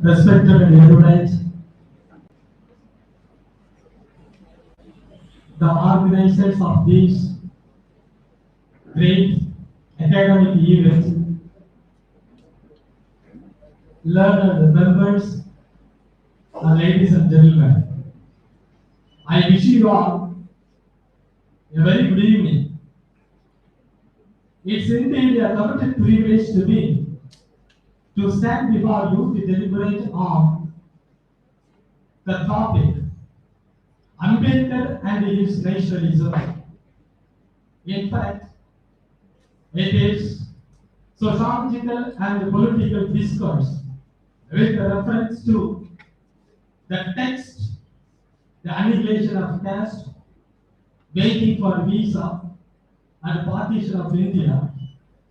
respected and erudite, the organizers of these great academic events, learned members, ladies and gentlemen, I wish you all a very good evening. It's indeed a coveted privilege to me to stand before you to deliberate on the topic Ambedkar and his nationalism. In fact, it is sociological and political discourse with reference to the text, the annihilation of caste, waiting for visa, and partition of India.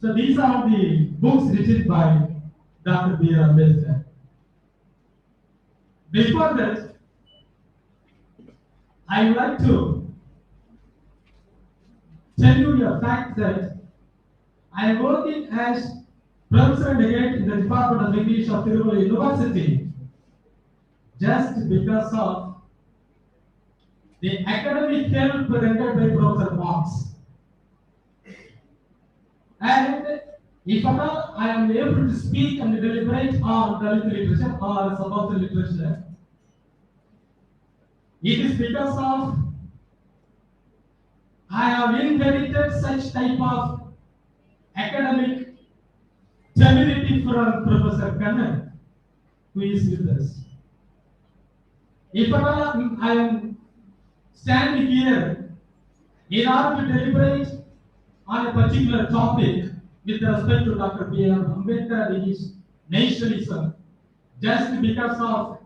So these are the books written by Dr. B.R. Ambedkar. Before that, I would like to tell you a fact that I am working as Professor Delegate in the Department of English of Thiruvalluvar University just because of the academic help rendered by Professor Marx. And if at all I am able to speak and deliberate on Dalit literature or subaltern literature, it is because of I have inherited such type of academic temerity from Professor Kannan, who is with us. If at all I am standing here in order to deliberate on a particular topic with respect to Dr. B.R. Ambedkar and his nationalism, just because of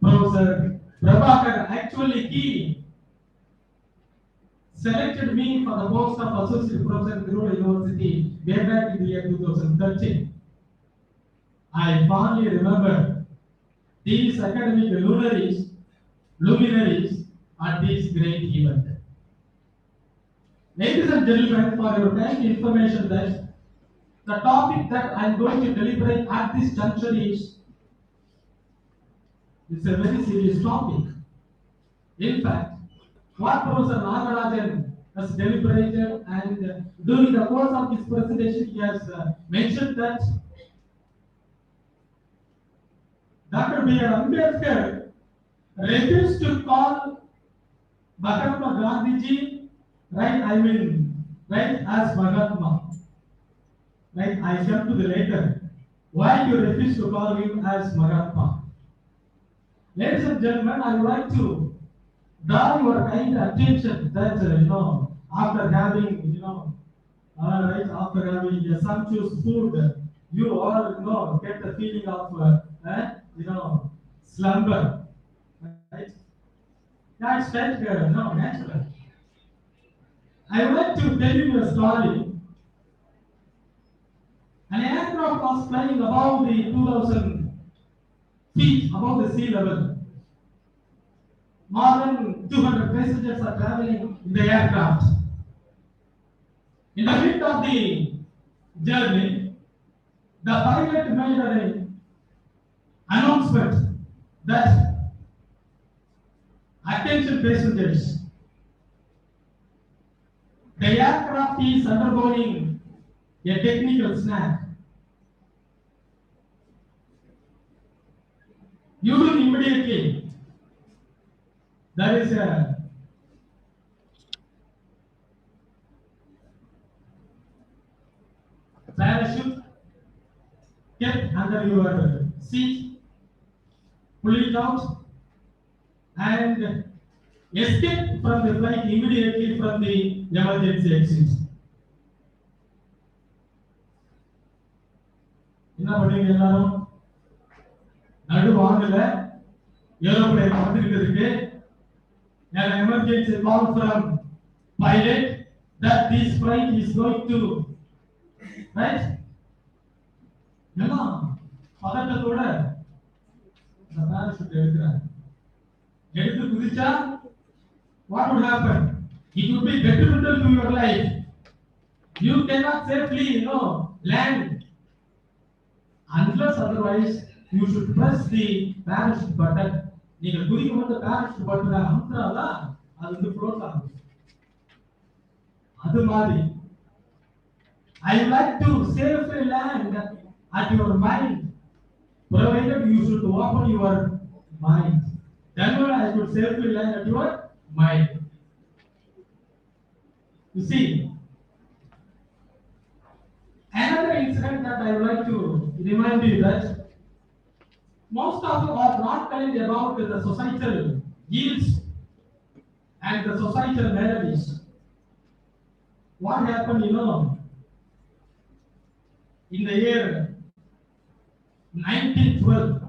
Professor Prabhakar, actually he selected me for the post of Associate Professor at Tirunelveli University way back in the year 2013. I fondly remember these academic luminaries at this great event. Ladies and gentlemen, for your kind information that the topic that I am going to deliberate at this juncture is a very serious topic. In fact, what Professor Nagarajan has deliberated and during the course of his presentation he has mentioned that Dr. B.R. Ambedkar refused to call Mahatma Gandhiji as Mahatma. Right, I come to the later. Why you refuse to call him as Mahatma? Ladies and gentlemen, I would like to draw your kind attention that after having after having a sumptuous food, you all get the feeling of slumber, right? That's felt natural. I would like to tell you a story. An aircraft was flying above the 2,000 feet above the sea level. More than 200 passengers are traveling in the aircraft. In the midst of the journey, the pilot made an announcement that attention passengers, the aircraft is undergoing a technical snag. You do immediately. There is a parachute kept under your seat, pull it out, and escape from the flight immediately from the emergency exit. என்ன பண்ணீங்க எல்லாரும்? நடு வாங்கல aeroplane வந்துட்டு இருக்கு. An emergency call from pilot that this flight is going to, right? எல்லாம் பதட்டத்தோட அந்த parachute எடுக்கிறாங்க. எடுத்து குதிச்சா what would happen? It would be detrimental to your life. You cannot safely land unless otherwise you should press the parachute button. நீங்கள் குதிக்கும் போது parachute button அமுக்குறால அது வந்து float ஆகும். அது மாதிரி I would like to safely land at your mind, provided you should open your mind. Then I could safely land at your mind. You see, another incident that I would like to remind you that most of you are not telling about the societal ills and the societal maladies. What happened, in the year 1912,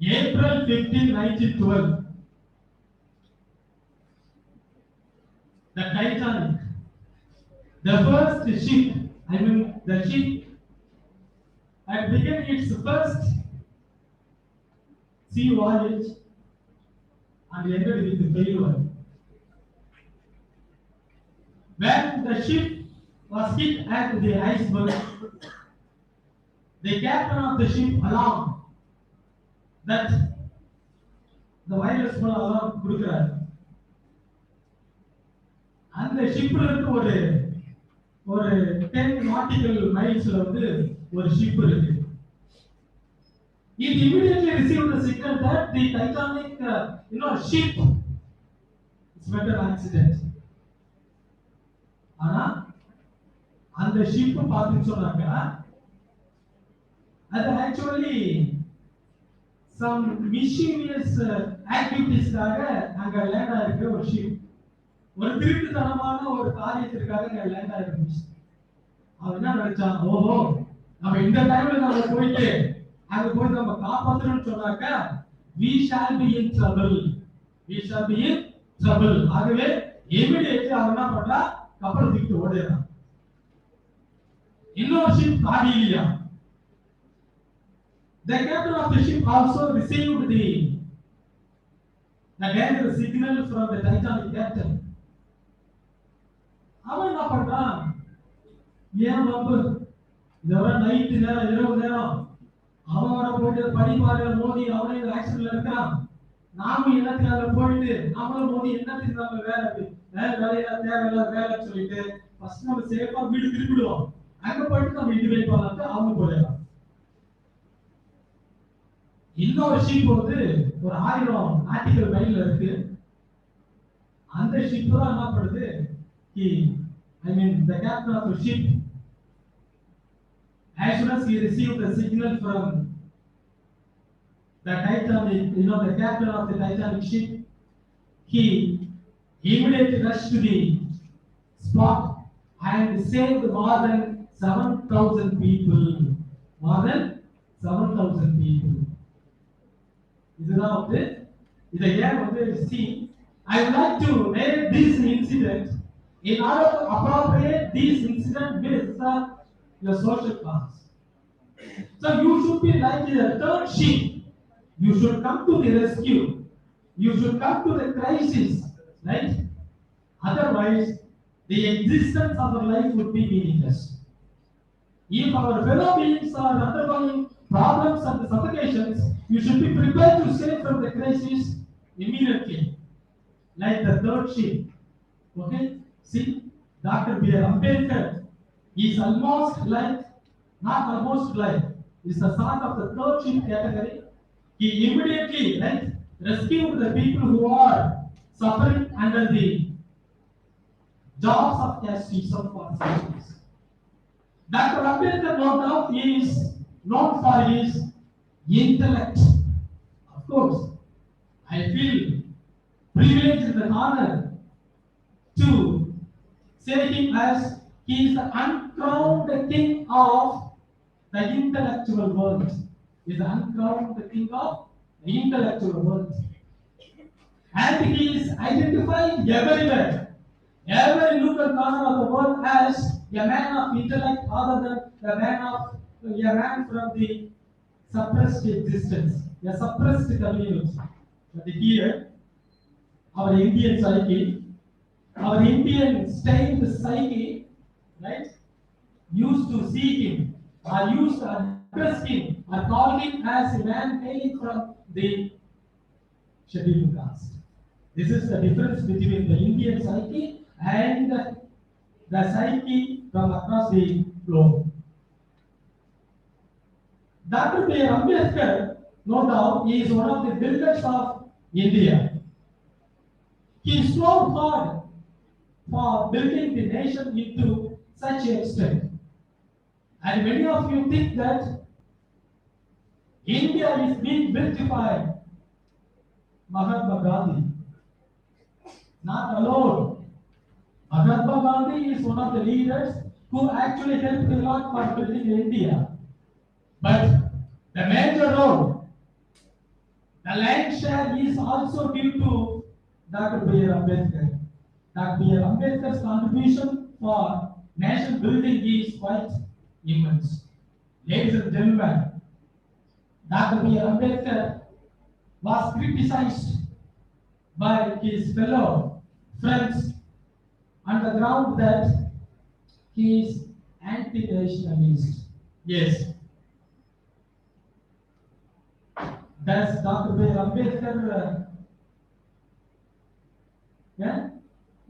April 15, 1912, the Titanic, the first ship, the ship had begun its first sea voyage and ended with failure. When the ship was hit at the iceberg, the captain of the ship alarmed that the wireless phone alarm கொடுக்கிறார். அந்த ஷிப்ல இருந்து ஒரு 10 nautical milesல வந்து ஒரு ship இருக்கு. It immediately received the signal that the Titanic ship is met an accident. ஆனா அந்த ship பாத்துன்னு சொன்னாங்க அது actually some mischievous activitiesக்காக அங்க லேண்ட் ஆயிருக்கிற ஒரு ஷிப், ஒரு திருட்டுத்தனமான ஒரு காரியத்திற்காக அங்க லேண்ட் ஆயிருந்துச்சு. அவன் என்ன நினைச்சான், ஓஹோ நம்ம இந்த டைம்ல நம்ம போயிட்டு அங்க போய் நம்ம காப்பாத்தணும்னு சொன்னாக்க we shall be in trouble. ஆகவே immediately அவன் என்ன பண்றா, கப்பல் தூக்கிட்டு ஓடுறான். இன்னொரு ship காடிலியா. The captain of the ship also received the danger signal from the Titanic captain. அவன் என்ன பண்றான், ஏன் பாபு இதோட நைட் நேரம் இரவு நேரம் அவனோட போயிட்டு படிப்பாறையில மோதி அவனே ஆக்சிடென்ட்ல இருக்கான், நாமும் என்னத்துக்காக போயிட்டு நம்மளும் மோதி என்னத்துக்கு நம்ம வேலையில தேவையில்ல வேலை சொல்லிட்டு ஃபர்ஸ்ட் நம்ம சேஃபா வீடு திருப்பிடுவோம், அங்க போயிட்டு நம்ம இது வைப்பாங்க அவங்க போயிடலாம். இன்னொரு ஷிப் வந்து ஒரு 1000 nautical மைல்ல இருக்கு. அந்த ஷிப் தான் என்ன பண்ணுது, the captain of the ship, as soon as he received the signal from the Titanic, the captain of the Titanic ship, he immediately rushed to the spot and saved more than 7,000 people. இதுதான் வந்து இதை ஏன் வந்து see, I would like to narrate this incident in order to appropriate this incident with your social class. So you should be like the third ship. You should come to the rescue. You should come to the crisis, right? Otherwise, the existence of our life would be meaningless. If our fellow beings are undergoing problems and suffocations, you should be prepared to save from the crisis immediately, like the third ship. Okay? See, Dr. B.R. Ambedkar is almost like, not almost like, is the son of the third ship category. He immediately, right, rescued the people who are suffering under the jobs of casteism for centuries. Dr. Ambedkar, no doubt, is known for his intellect. Of course, I feel privileged and honored to say him as he is the uncrowned king of the intellectual world. He is the uncrowned king of the intellectual world. And he is identified everywhere, every nook and corner of the world, as a man of intellect other than a man from the suppressed existence, a suppressed community. But here, our Indian psyche, our Indian stained psyche, right? used to see him, or used to address him, or call him as a man hailing from the scheduled caste. This is the difference between the Indian psyche and the psyche from across the globe. Dr. B. Ambedkar, no doubt, is one of the builders of India. He strove hard for building the nation into such an extent. And many of you think that India is being built by Mahatma Gandhi. Not alone. Mahatma Gandhi is one of the leaders who actually helped a lot for building India. But the major role, the lion's share is also due to Dr. B. Ambedkar. Dr. B. Ambedkar's contribution for nation building is quite immense. Ladies and gentlemen, Dr. B. Ambedkar was criticized by his fellow friends on the ground that he is anti-nationalist. Yes. Does Dr. B. Ambedkar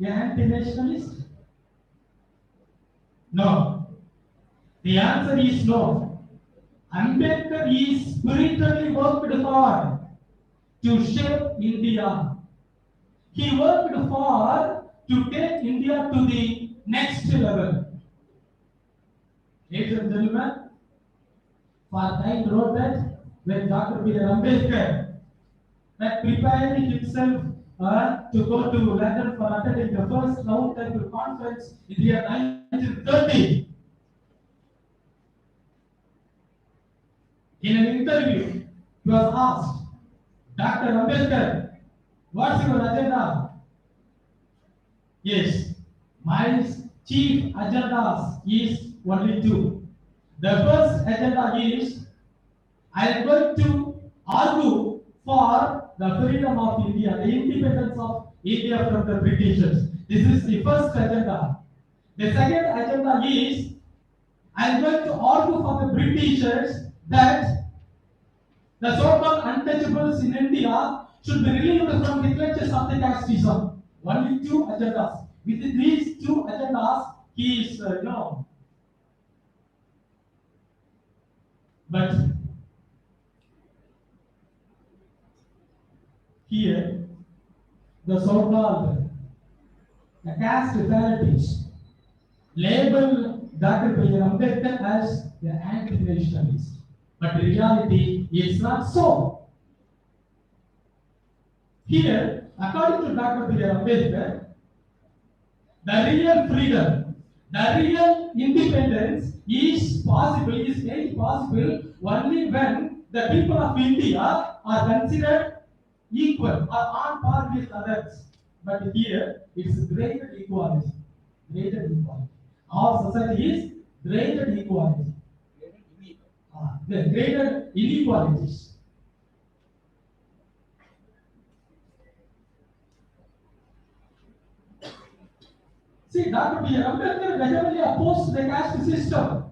anti-nationalist? No. The answer is no. Ambedkar is spiritually worked hard to shape India. He worked hard to take India to the next level. Ladies and gentlemen, Fartine wrote that when Dr. B. Ambedkar that preparing himself to go to London for attending the first round table conference in the year 1930. In an interview, he was asked, Dr. Ambedkar, what's your agenda? Yes, my chief agendas is only two. The first agenda is I am going to argue for the freedom of India, the independence of India from the Britishers. This is the first agenda. The second agenda is I am going to argue for the Britishers that the so-called untouchables in India should be relieved from the clutches of the casteism. Only two agendas. Within these two agendas, he is no. But here, the so-called the caste varieties label Dr. B. Ambedkar as the anti-nationalist. But in reality, it's not so. Here, according to Dr. B. Ambedkar, the real freedom, the real independence is possible, is made possible only when the people of India are considered equal or on par with others. But here, it's greater equality. Greater equality. Our society is greater equality. The greater inequalities. See, Dr. B. Ambedkar vehemently opposed the caste system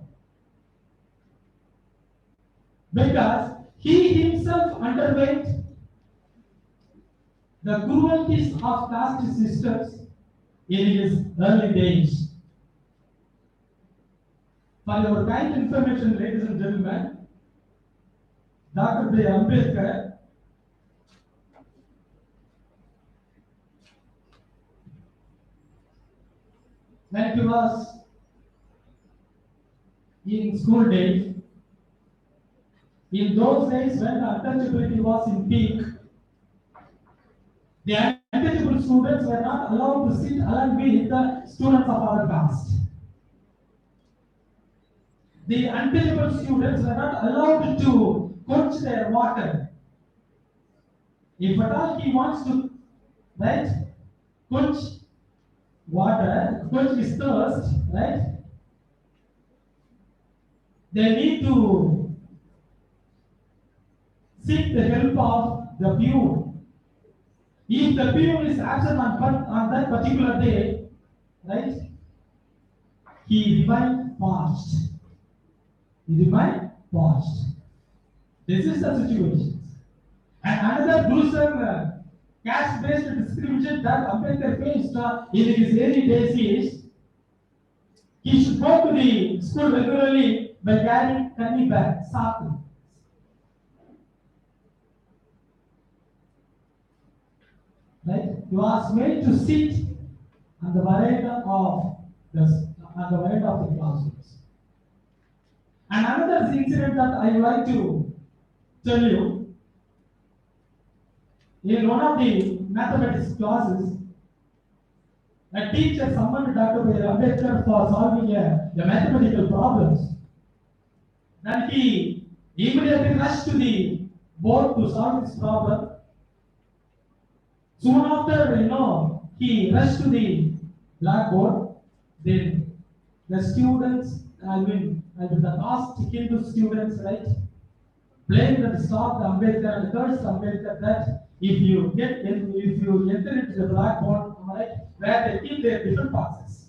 because he himself underwent the cruelties of caste systems in his early days. For your kind information, ladies and gentlemen, Dr. B. Ambedkar when he was in school days, in those days when the untouchability was in peak, the untouchable students were not allowed to sit along with the students of our caste. The untouchable students were not allowed to quench their water. If at all he wants to, right, quench water, quench his thirst, right, they need to seek the help of the peon. If the peon is absent on that particular day, right, he remained parched. He remained parched. This is the situation. And another gruesome caste-based discrimination that Ambedkar faced in his early days is he should go to the school regularly by carrying candy bag, saku. Right? He was made to sit on the veranda of the classrooms. And another incident that I would like to tell you, in one of the mathematics classes, a teacher summoned Dr. Ambedkar for solving the mathematical problems. Then he immediately rushed to the board to solve this problem. Soon after, he rushed to the blackboard. Then the students, the past Hindu students, right, blamed and stopped Ambedkar and cursed Ambedkar that if you enter into the blackboard, right, where they keep their different boxes,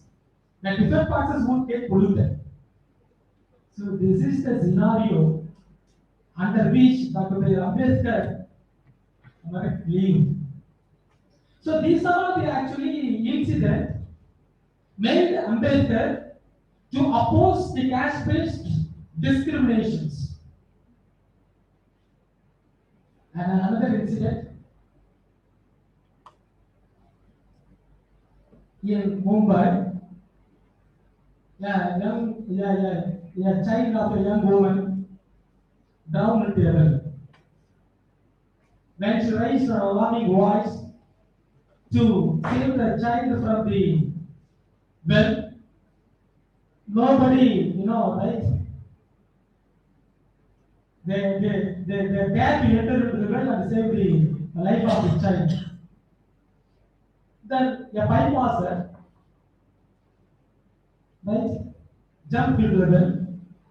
the different boxes won't get polluted. So this is the scenario under which Dr. Ambedkar lived. So these are the actually incidents made Ambedkar to oppose the caste-based discriminations. And another incident in Mumbai, a child of a young woman drowned in the well. When she raised her alarming voice to save the child from the well, nobody, right? They dared to enter into the well and save the life of the child. Then a bypasser, right, jumped into the well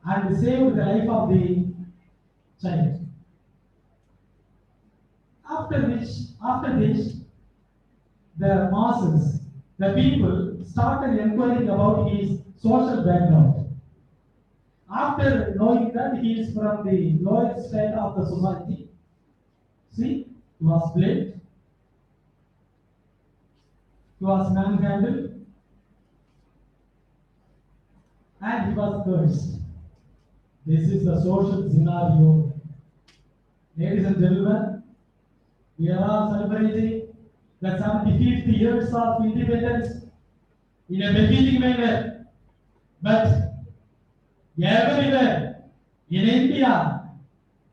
and saved the life of the child. After this, the masses, the people started inquiring about his social background. After knowing that he is from the lower state of the society, see, he was blamed, he was manhandled, and he was cursed. This is the social scenario. Ladies and gentlemen, we are all celebrating the 75th years of independence in a befitting manner. But everywhere in India,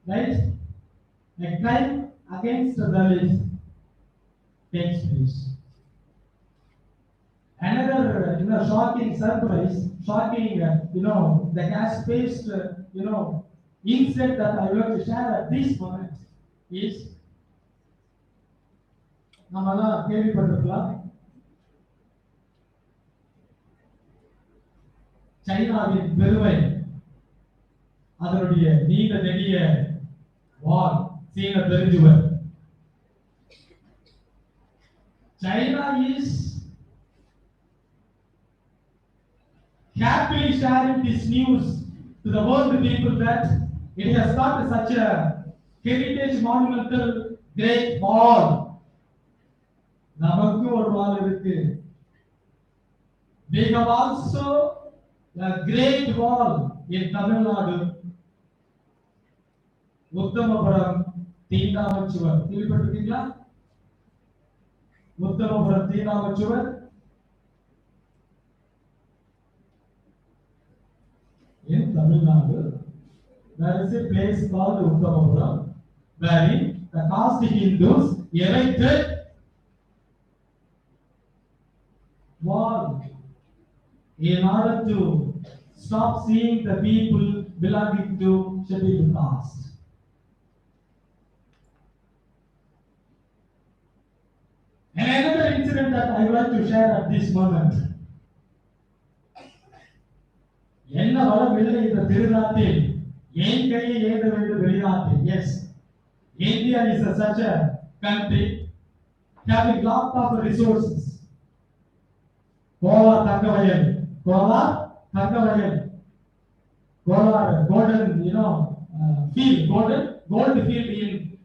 right, a crime against the Dalits takes place. Another, shocking surprise, the caste-based, incident that I want to share at this moment is, நம்மலாம் கேள்விப்பட்டிருக்கலாம், சைனாவின் பெருமை, அதனுடைய நீண்ட நெடிய வால், சீன பெருஞ்சுவர். China is happily sharing this news to the world people that it has got such a heritage monumental great wall. நமக்கு ஒரு வால் இருக்கு. We have also a great wall in Tamil Nadu. Uthamapuram தீண்டாமச்சுவர் கேள்விப்பட்டிருக்கீங்களா? Uthamapuram தீண்டாமச்சுவர் in Tamil Nadu. There is a place called Uttamapuram where the caste Hindus erected wall in order to stop seeing the people belonging to scheduled caste. And another incident that I would like to share at this moment. என்ன வளம் இல்லை இந்த திருநாட்டில், ஏன் கையை ஏந்த வேண்டும் வெளிநாட்டில். Yes, India is such a country having lot of resources. Goa தங்க வயல், Goa Thangavayal, golden, field, gold field in,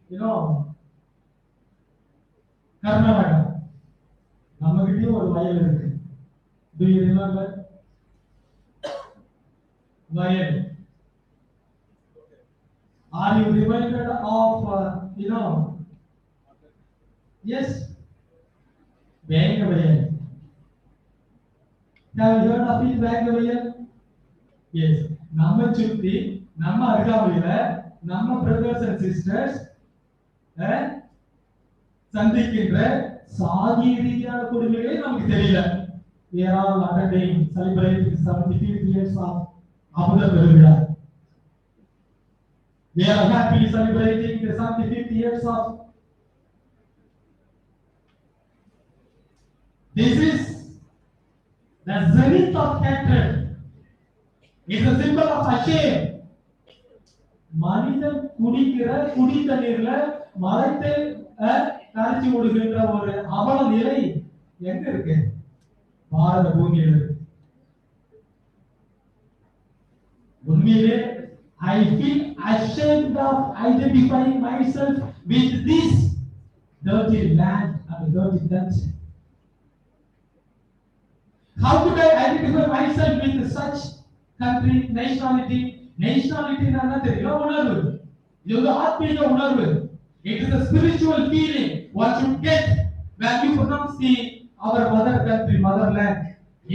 Karnataka. Namakiti or Vayal. Do you remember? Vayal. Are you reminded of, yes, Vangavayal? Have you heard of it, Vangavayal? Yes. Nama Chutti, Nama Argavila, Nama brothers and sisters, சந்திக்கின்ற சாதி ரீதியான கொடுமைகளே நமக்கு தெரியல. We are all attending, celebrating 75 years of Amrita Peruvizha. We are happily celebrating the 75 years of. This is the zenith of hatred. It's a symbol of shame. மனிதன் குடிக்கிற குடி தண்ணீர்ல மரத்தை கரைச்சி ஓடுகின்ற ஒரு அவல நிலை எங்க இருக்கு? பாரத பூமியில். உண்மையிலே I feel ashamed of identifying myself with this dirty land and dirty country. How could I identify myself with such country, nationality? Nationality na தெரியும் உணர்வு. இது ஒரு ஆத்மீக உணர்வு. It is a spiritual feeling what you get when you pronounce our mother country, motherland.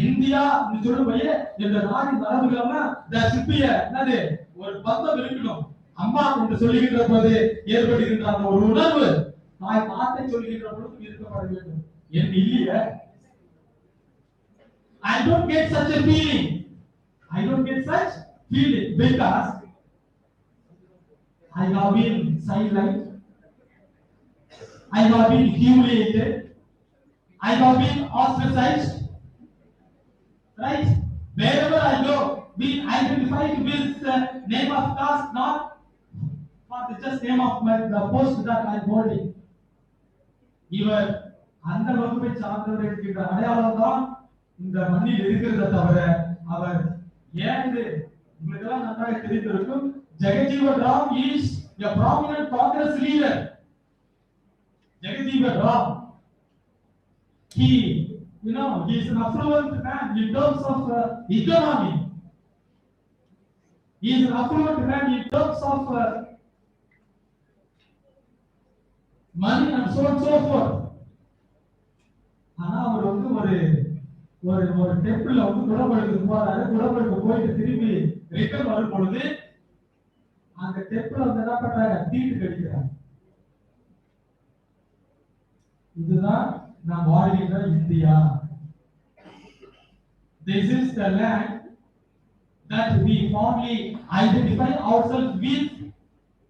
India னு சொல்லும்போது இந்த நாடின் மரபுகளமா there should be என்னது ஒரு பந்தம் இருக்கணும். அம்மா என்று சொல்லுகின்ற போது ஏற்படுகின்ற அந்த ஒரு உணர்வு தாய் நாட்டை சொல்லுகின்ற பொழுது இருக்கப்பட வேண்டும். என் இல்லையே. I don't get such a feeling. I don't get such feeling because I have been sidelined. I have been humiliated. I have been ostracized. Right? Wherever I go, being identified with the name of caste, not for the just name of the post that I am holding. இவர் அந்த வகுப்பை சார்ந்தவர் என்கின்ற அடையாளம் தான் இந்த மண்ணில் இருக்கிறத தவிர அவர் ஏன் உங்களுக்கெல்லாம் நன்றாக தெரிந்திருக்கும். Jagjivan Ram is a prominent Congress leader. Jagadiva Ram, he is an affluent man in terms of economy. He is an affluent man in terms of money and so on and so forth. ஆனா அவர் ஒரு டெம்பிள்ல குடப்படுக்கு போறாரு. குடப்படுக்கு போயிட்டு திரும்பி return வரும் பொழுது அந்த temple என்ன பண்றாங்க? தீட்டு கடிக்கிறாங்க. இதுதான் நாம் வாழ்கின்ற India. This is the land that we fondly identify ourselves with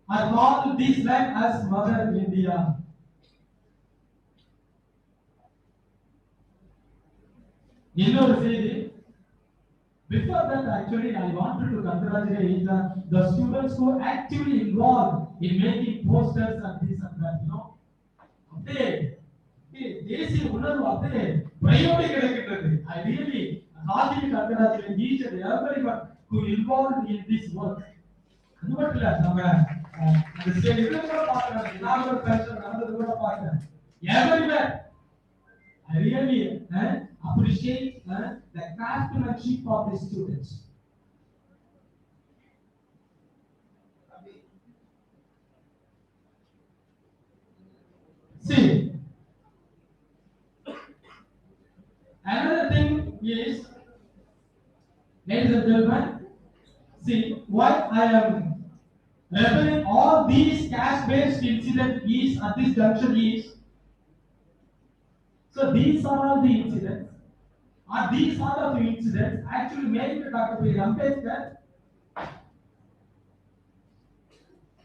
or call this land as Mother India. இன்னொரு செய்தி. Before that, actually, I wanted to congratulate the students who are actively involved in making posters and this and that. அப்படியே தேசிய உணர்வு அப்படியே பிரயோடி கிடைக்கின்றது. I really heartily congratulate each and everyone who involved in this work. அது மட்டும் இல்ல, நம்ம அந்த ஸ்டேஜ் கூட பார்க்கணும். இனாகுரல் ஃபங்க்ஷன் நடந்தது கூட பார்க்கணும். Everywhere I really appreciate the craftsmanship of the students. See, another thing is, ladies and gentlemen, see why I am referring all these cash-based incidents is at this junction is. So these are all the incidents. These are the incidents actually made Dr. Ambedkar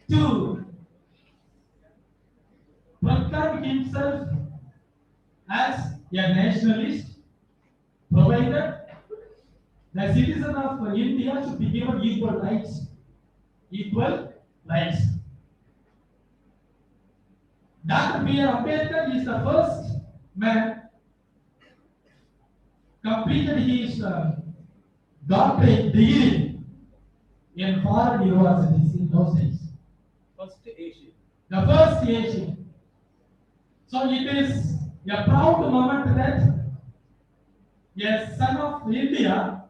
to proclaim himself as a nationalist, provided the citizen of India should be given equal rights. Equal rights. Dr. Ambedkar is the first man completed his doctorate degree in foreign universities in those days. First Asian. The first Asian. So it is a proud moment that a son of India,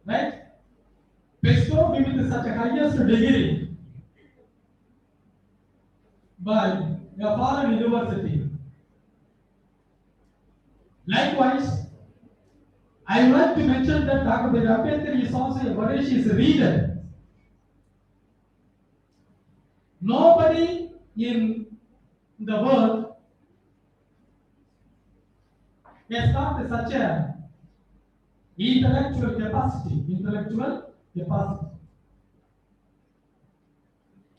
right, bestowed with such a highest degree by a foreign university. Likewise, I would like to mention that Dr. Ambedkar is also a voracious reader. Nobody in the world has got such a intellectual capacity.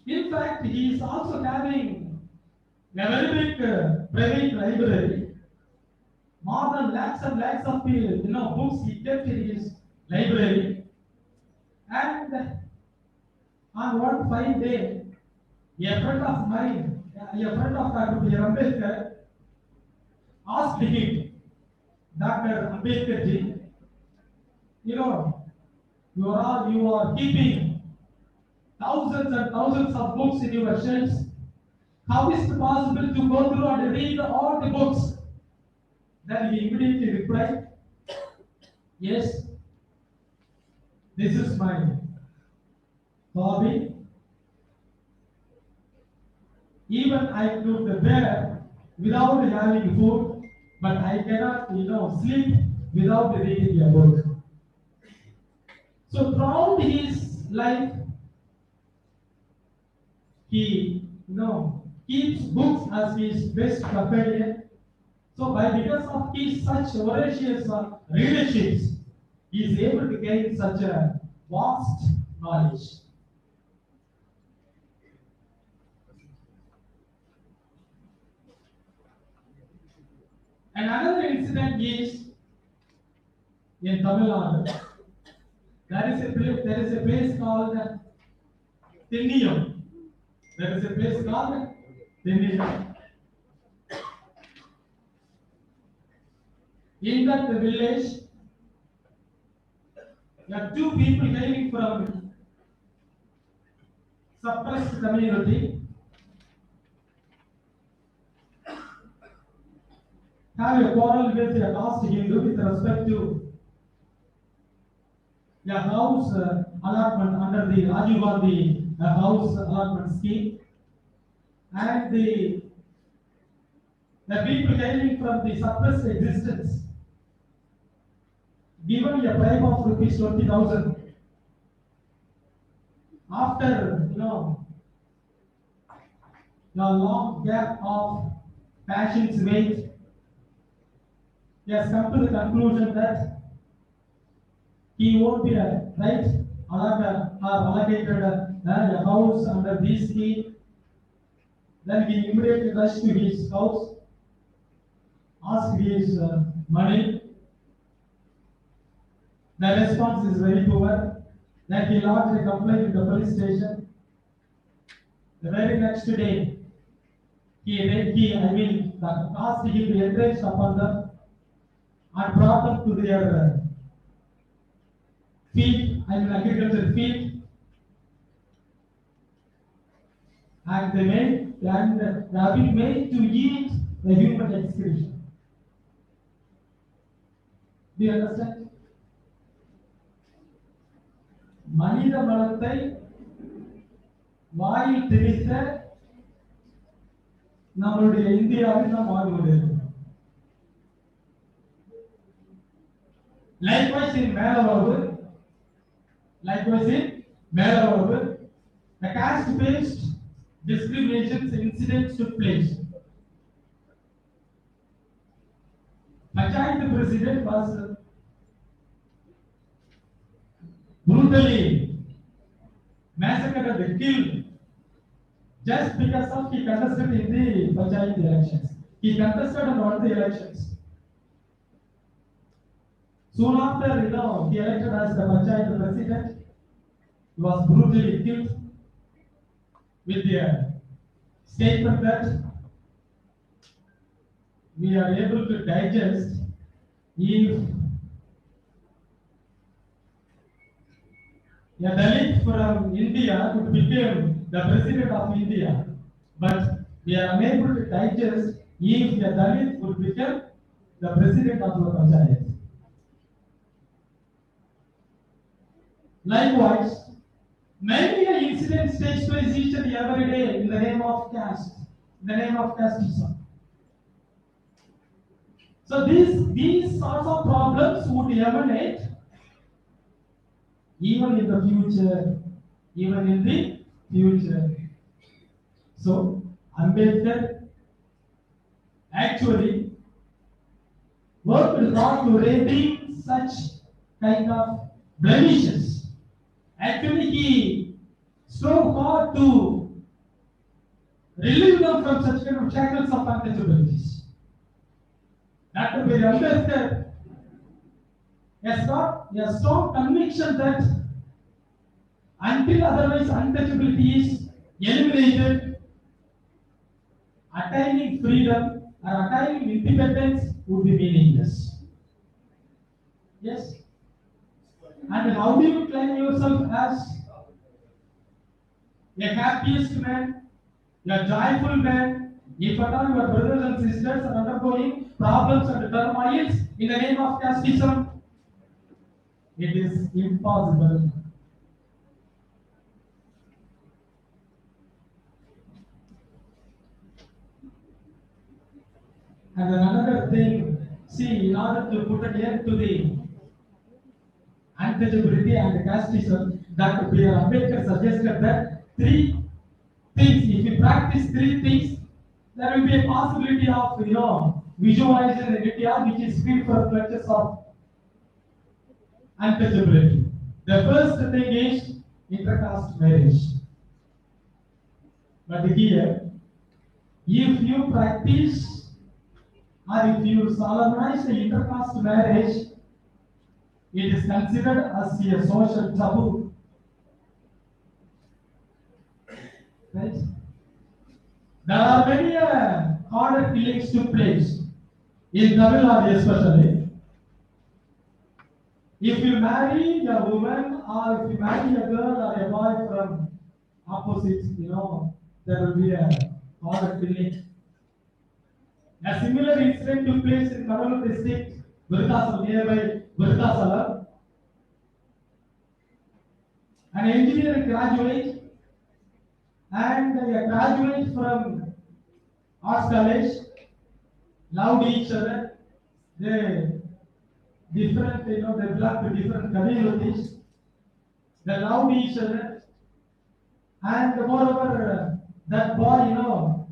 In fact, he is also having a very big private library. More than lakhs and lakhs of books he kept in his library. And on one fine day, a friend of mine, a friend of Dr. Ambedkar, asked him, Dr. Ambedkar ji, you are keeping thousands and thousands of books in your shelves. How is it possible to go through and read all the books? Then he immediately replied, yes, this is my hobby. Even I could bear without having food, but I cannot, sleep without reading a book. So throughout his life, he, keeps books as his best companion. So because of his such voracious readerships, he is able to gain such a vast knowledge. And another incident is in Tamil Nadu. There is a place called Thinniyam. There is a place called Thinniyam. In that village, there are two people hailing from suppressed community have a quarrel with a caste Hindu with respect to a house allotment under the Rajiv Gandhi house allotment scheme, and the people hailing from the suppressed existence given a bribe of rupees 20,000. After a long gap of passion's wait, he has come to the conclusion that he won't be allocated a house under this scheme. Then he immediately rushed to his house, asked his money. The response is very poor. Then he lodged a complaint in the police station. The very next day, the caste Hindu enraged upon them and brought them to their agricultural field, and they have been made to eat the human excretion. Do you understand? மனித மலத்தை வாயில் திணித்த நம்மளுடைய இந்தியாவில் நாம் வாழ்ந்து கொண்டிருக்கிறோம். Likewise in Vellore, the caste-based discrimination incidents took place. Panchayat president was brutally massacred and killed just because of he contested in the Panchayat elections. He contested and won the elections. Soon after, he elected as the Panchayat president. He was brutally killed with the statement that we are able to digest if A Dalit from India could become the president of India, but we are unable to digest if a Dalit would become the president of our panchayat. Likewise, many incidents take place each and every day in the name of caste, in the name of casteism. So these sorts of problems would emanate even in the future, even in the future. So Ambedkar actually worked hard to redeem such kind of blemishes. Actually, he strove hard to relieve them from such kind of shackles of untouchabilities. Dr. Ambedkar has got a strong conviction that until otherwise untouchability is eliminated, attaining freedom or attaining independence would be meaningless. Yes? And how do you claim yourself as a happiest man, a joyful man, if at all your brothers and sisters are undergoing problems and turmoils in the name of casteism? It is impossible. And another thing, see, in order to put an end to the untouchability and casteism, Dr. Ambedkar suggested that three things, if we practice three things, there will be a possibility of, visualizing an India which is free from clutches of untouchability. The first thing is intercaste marriage. But here, if you practice or if you solemnize the intercaste marriage, it is considered as a social taboo. Right? There are many harder killings took place in Tamil Nadu especially. If you marry a woman or if you marry a girl or a boy from opposites, there will be a harder killing. A similar incident took place in Manonmaniam district, nearby Virudhasalam. An engineering graduate and a graduate from arts college loved each other. They they belong to different communities. They loved each other, and moreover, that boy,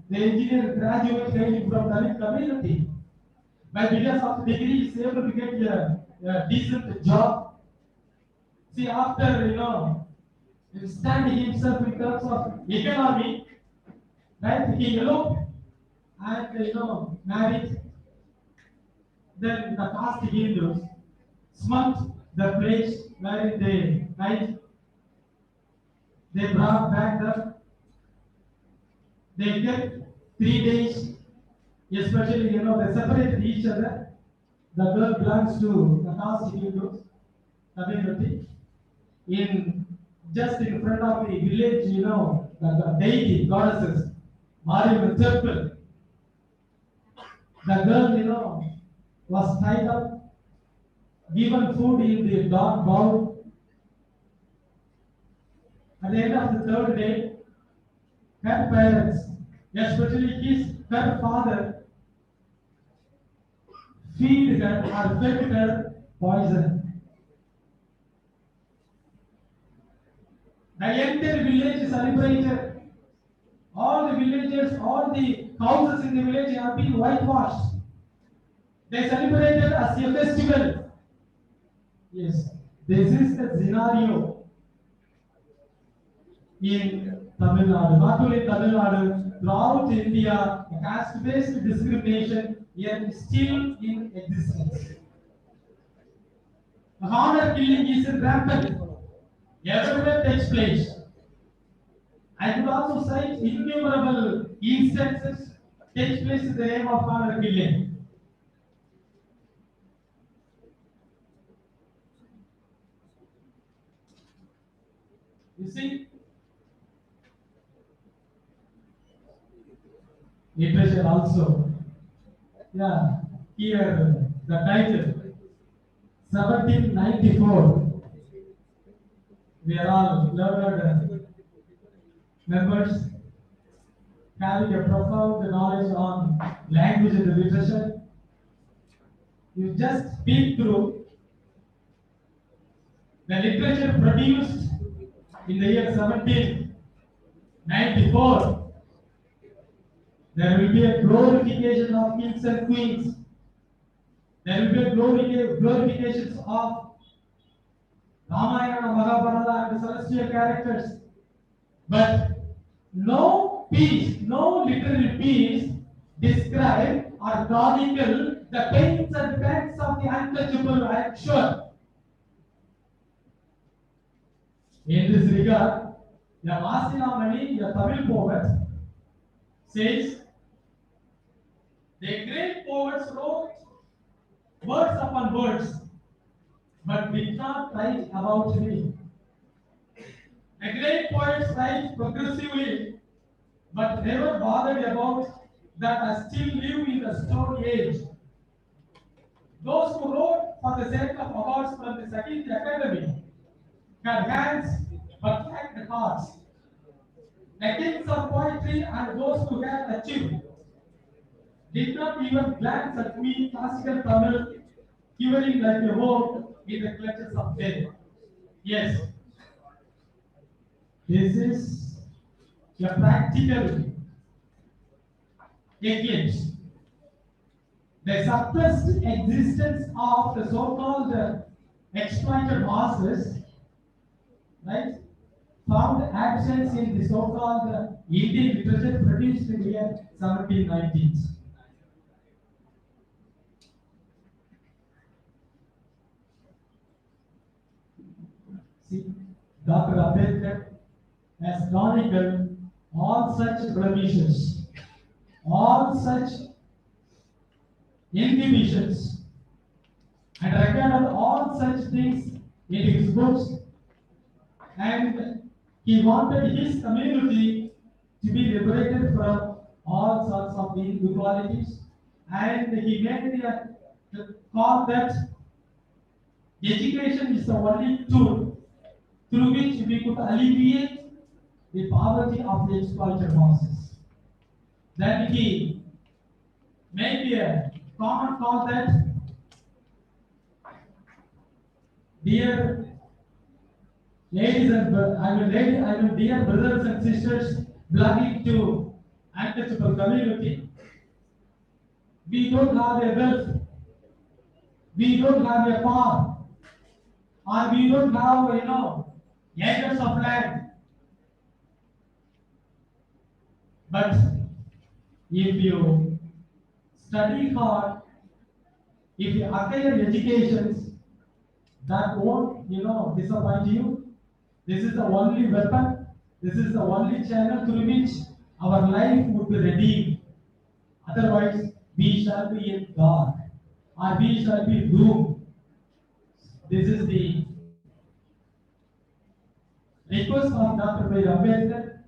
the engineer graduate hailing from Dalit community. By because of degree, he is able to get a decent job. See, after standing himself in terms of economy, right? He eloped and married. Then the caste Hindus smote the place wherein they died. They brought back them. They kept 3 days, especially they separated each other. The girl belongs to the caste Hindus community. Just in front of the village, the deity goddesses, Mariam temple. The girl, was tied up, given food in the dog bowl. At the end of the third day, her parents, especially her father, fed her poison. The entire village celebrated. All the villagers, all the houses in the village have been whitewashed. They celebrated as a festival. Yes, this is the scenario in Tamil Nadu. Not only in Tamil Nadu, throughout India, caste-based discrimination is still in existence. Honor killing is rampant. Everywhere takes place. I could also cite innumerable instances takes place in the name of honor killing. You see, literature also. Yeah, here the title 1794. We are all learned members having a profound knowledge on language and literature. You just speak through the literature produced in the year 1794. There will be a glorification of kings and queens. There will be a glorifications of Ramayana, Mahabharata, and celestial characters. But no piece, no literary piece describe or chronicle the pains and pangs of the untouchable, I am sure. In this regard, Manonmaniam, a Tamil poet, says, the great poets wrote words upon words, but did not write about me. The great poets write progressively, but never bothered about that I still live in the Stone Age. Those who wrote for the sake of awards from the Second Academy had hands but lacked hearts. The kings of poetry and those who had achieved did not even glance at me, classical Tamil, quivering like a wolf in the clutches of death. Yes, this is a practical eclipse. The suppressed existence of the so-called exploited masses, right, found absence in the so-called Indian literature produced in the year 1790s. See, Dr. Ambedkar has chronicled all such blemishes, all such inhibitions, and recorded all such things in his books. And he wanted his community to be liberated from all sorts of inequalities. And he made the call that education is the only tool through which we could alleviate the poverty of the exploited masses. Then he made a common call that, dear ladies and dear brothers and sisters belonging to untouchable community, we don't have a wealth, we don't have a farm, or we don't have acres of land. But if you study hard, if you acquire educations, that won't disappoint you. This is the only weapon, this is the only channel through which our life would be redeemed. Otherwise, we shall be in dark, or we shall be doomed. This is the request of Dr. Ambedkar,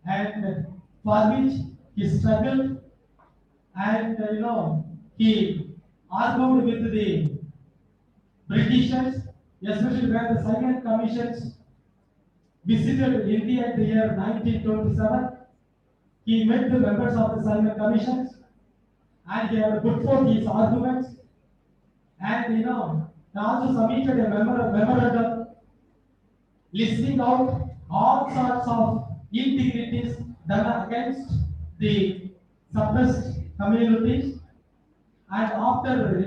and for which he struggled, and he argued with the Britishers, especially when the Simon Commissions visited India in the year 1927. He met the members of the Simon Commissions, and he had put forth his arguments, and he also submitted a memorandum listing out all sorts of indignities done against the suppressed communities. And after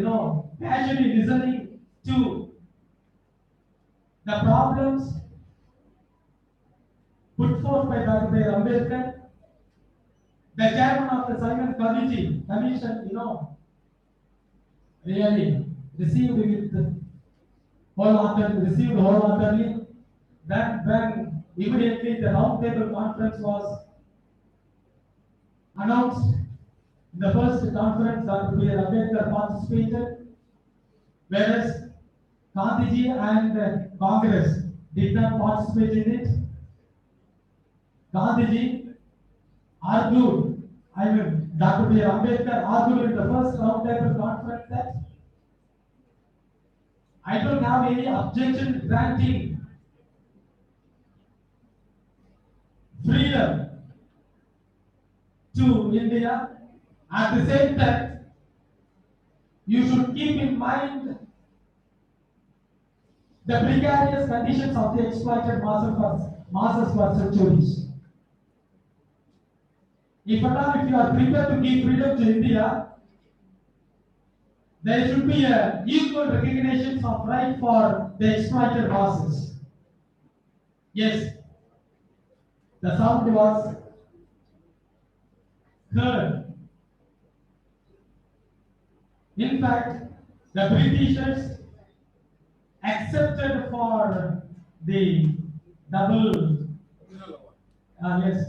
casually listening to the problems put forth by Dr. Ambedkar, the chairman of the Simon Commission, really received wholeheartedly. That when immediately the roundtable conference was announced, in the first conference Dr. Ambedkar participated, whereas Gandhiji and Congress did not participate in it. Gandhiji argued, Dr. B. Ambedkar argued in the first round table conference that I don't have any objection granting freedom to India. At the same time, you should keep in mind the precarious conditions of the exploited masses for centuries. If at all, if you are prepared to give freedom to India, there should be a equal recognition of right for the exploited masses. Yes, the sound was heard. In fact, the Britishers accepted for the double, Communal award. yes,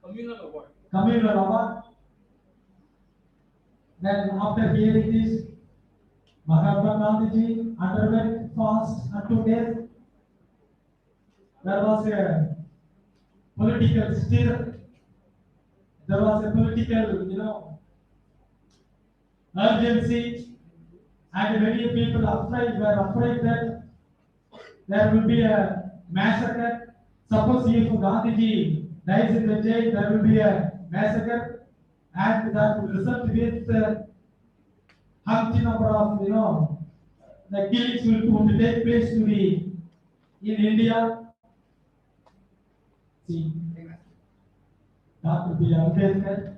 Communal award. communal award. Then after hearing this, Mahatma Gandhiji underwent fast unto death. There was a political stir. There was a political, urgency, and many people were afraid that there will be a massacre. Suppose if Gandhiji dies in the jail, there will be a massacre, and that will result with huge number of the killings will take place to be in India. See, Dr. B. Ambedkar,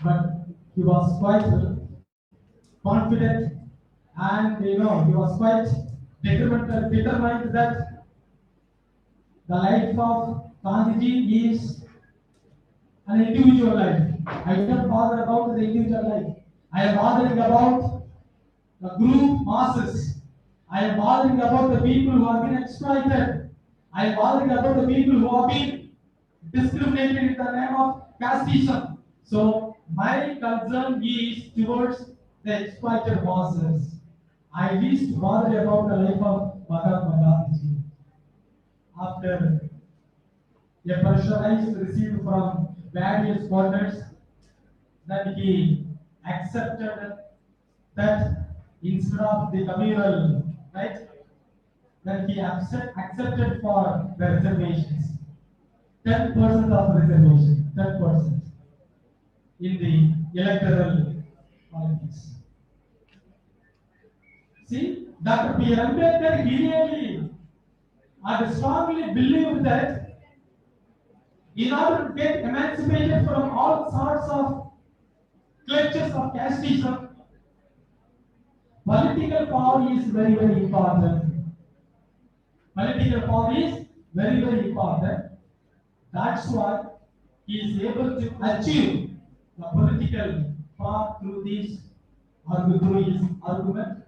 but he was quite confident, and he was quite determined that the life of Gandhiji is an individual life. I don't bother about the individual life. I am bothering about the group masses. I am bothering about the people who have been exploited. I am bothering about the people who have been discriminated in the name of casteism. So my concern is towards the exploited masses. I least bother about the life of Mahatma Gandhi. After a pressurized received from various quarters, that he accepted that instead of the communal right, that he accepted for the reservations, 10% of reservation, 10% in the electoral politics. See, Dr. B. Ambedkar, he really and strongly believed that in order to get emancipated from all sorts of clutches of casteism, political power is very, very important. Political power is very, very important. That's why he is able to achieve the political power through his argument.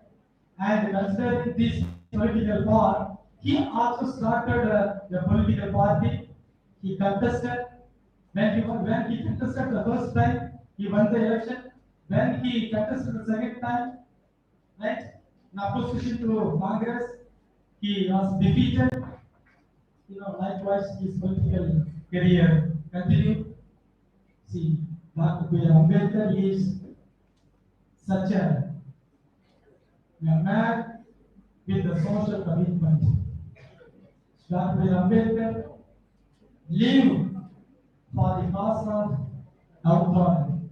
And considering this political power, he also started a political party. He contested. When he contested the first time, he won the election. When he contested the second time, right, in opposition to Congress, he was defeated. Likewise, his political career continued. See, Dr. B. Ambedkar is such a man with the social commitment. Dr. B. Ambedkar lived for the cause of downtrodden.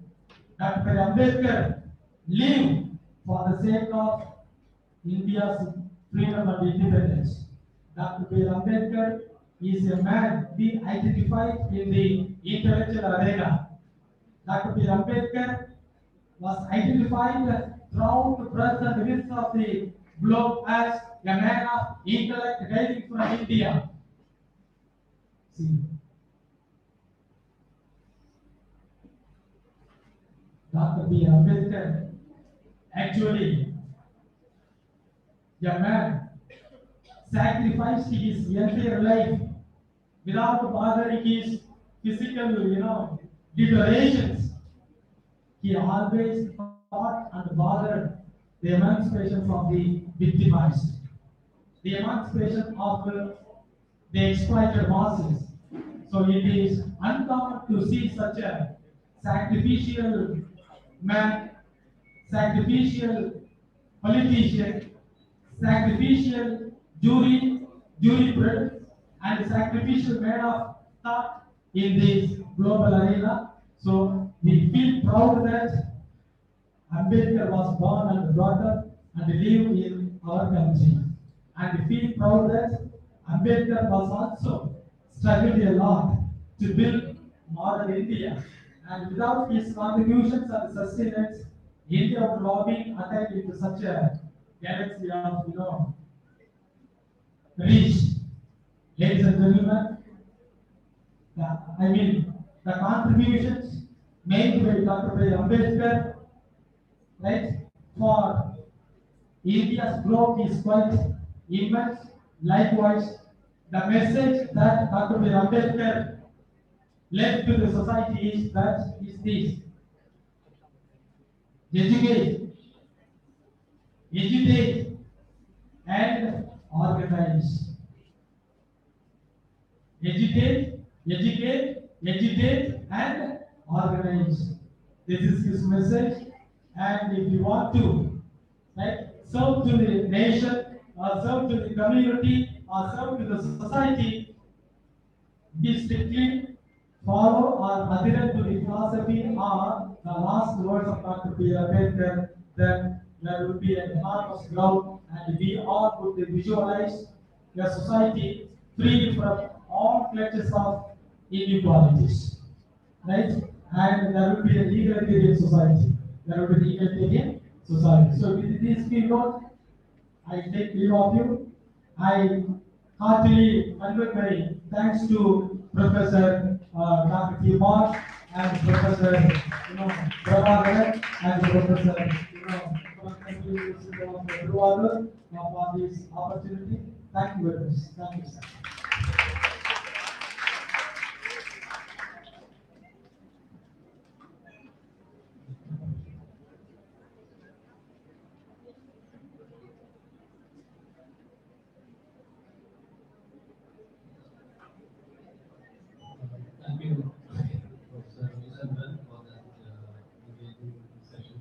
Dr. B. Ambedkar lived for the sake of India's freedom and independence. Dr. B. Ambedkar is a man being identified in the intellectual arena. Dr. B. Ambedkar was identified throughout the breadth and width of the globe as a man of intellect hailing from India. See, Dr. B. Ambedkar actually a man sacrificed his entire life without bothering his physical, deteriorations. He always thought and bothered the emancipation of the victimized. the emancipation of the exploited masses. So it is uncommon to see such a sacrificial man, sacrificial politician, sacrificial jury, and sacrificial man of thought in this global arena. So we feel proud that Ambedkar was born and brought up and lived in our country. And we feel proud that Ambedkar was also struggled a lot to build modern India. And without his contributions and sustenance, India would not be attacked into such a galaxy of reach. Ladies and gentlemen, the contributions made by Dr. Ambedkar, right, for India's growth is quite immense. Likewise, the message that Dr. Ambedkar left to the society is this: educate, educate, and organize. Educate, and organize. This is his message. And if you want to, right, serve to the nation, or serve to the community, or serve to the society, be strictly follow or adhere to the philosophy or the last words of Dr. Ambedkar, then there will be an enormous growth, and we all would visualize a society free from all clutches of inequalities, right? And there will be a egalitarian society. There will be an egalitarian society. So with this keynote, I take leave of you. I heartily convey my thanks to Professor Dr. Thiruvalluvar and Professor Vellore and Professor Thiruvalluvar for this opportunity. Thank you very much. Thank you, sir. Thank you, Professor Vichandran, for that engaging session.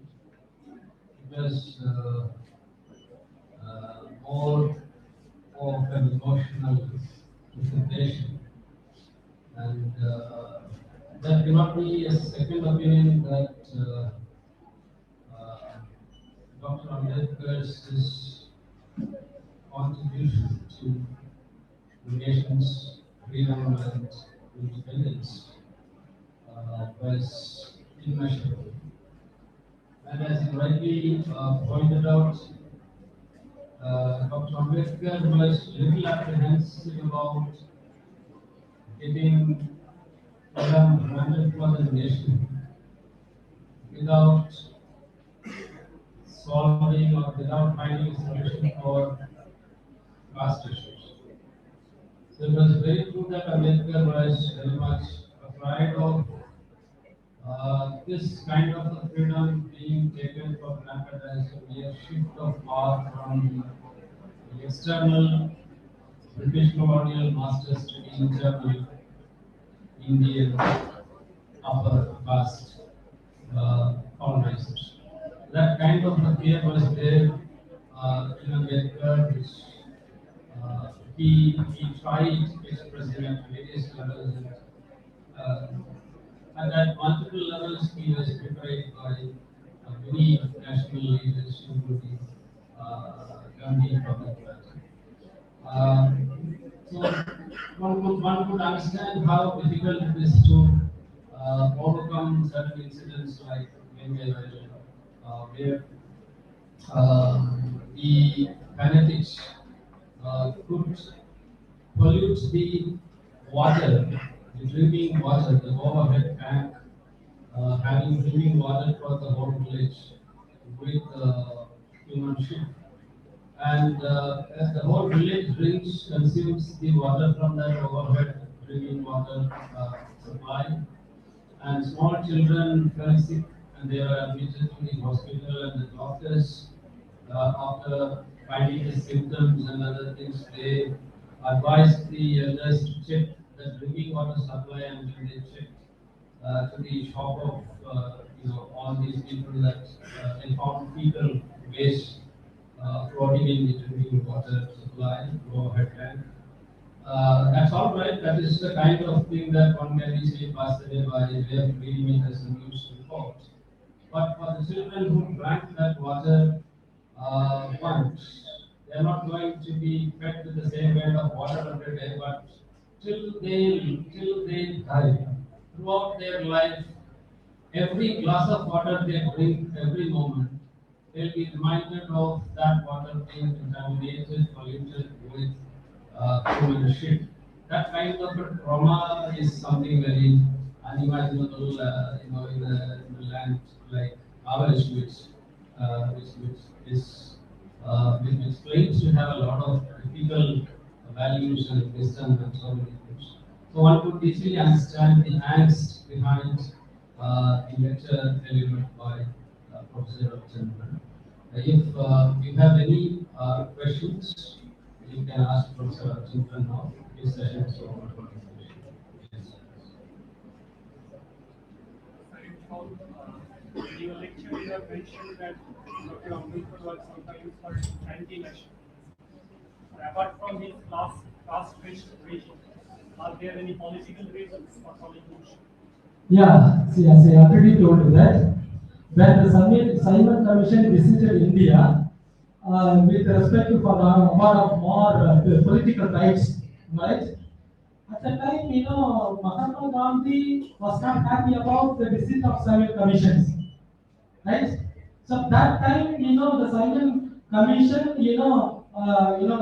It was more of an emotional presentation, and there cannot be a second opinion that Dr. Ambedkar's contribution to the nation's freedom and independence was immeasurable. And as you rightly pointed out, Dr. Ambedkar was little apprehensive about getting freedom granted for the nation without solving or without finding a solution for caste issues. So it was very true that Ambedkar was very much afraid of this kind of a freedom being taken for granted as a mere shift of power from the external British colonial masters to the internal Indian upper caste colonizers. That kind of a fear was there in Ambedkar, which he tried expressing at various levels. And at multiple levels, he was betrayed by many national leaders, including Gandhi, for that matter. So one could understand how difficult it is to overcome certain incidents like Vellore, where the fanatics could pollute the water, the drinking water, the overhead tank, having drinking water for the whole village with human ship. And as the whole village drinks, consumes the water from that overhead drinking water supply, and small children fell sick and they were admitted to the hospital, and the doctors, after finding the symptoms and other things, they advise the elders to check the drinking water supply, and when they check to the shop of all these people that they found fecal waste floating in the drinking water supply, overhead tank. That's all right. That is the kind of thing that one can easily pass away by way of reading it as a news report. But for the children who drank that water once, they are not going to be fed with the same kind of water every day, but till they die. Throughout their life, every glass of water they drink every moment, they'll be reminded of that water being contaminated, polluted with human shit. That kind of a trauma is something very unimaginable, in the land like ours, which is which claims to have a lot of ethical values and wisdom and so many things. So one could easily understand the angst behind the lecture delivered by Professor Ravichandran. If you have any questions, you can ask Professor Ravichandran now. His session is over. Yes. In your lecture, you have mentioned that Dr. Ambedkar was sometimes called anti-national. Apart from his caste-based regime, are there any political reasons for calling him? Yeah, see, as I already told you that when the Simon Commission visited India, with respect to for more political rights, right? At the time, Mahatma Gandhi was not happy about the visit of Simon Commissions, right? So that time, the Simon Commission,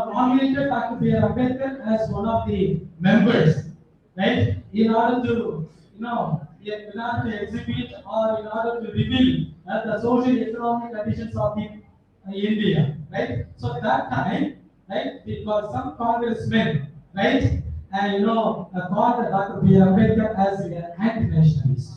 nominated Dr. B. R. Ambedkar as one of the members, right? In order to, exhibit or in order to reveal the social economic conditions of the India, right? So that time, right, because some congressmen, right, and called Dr. B. R. Ambedkar as an anti-nationalist.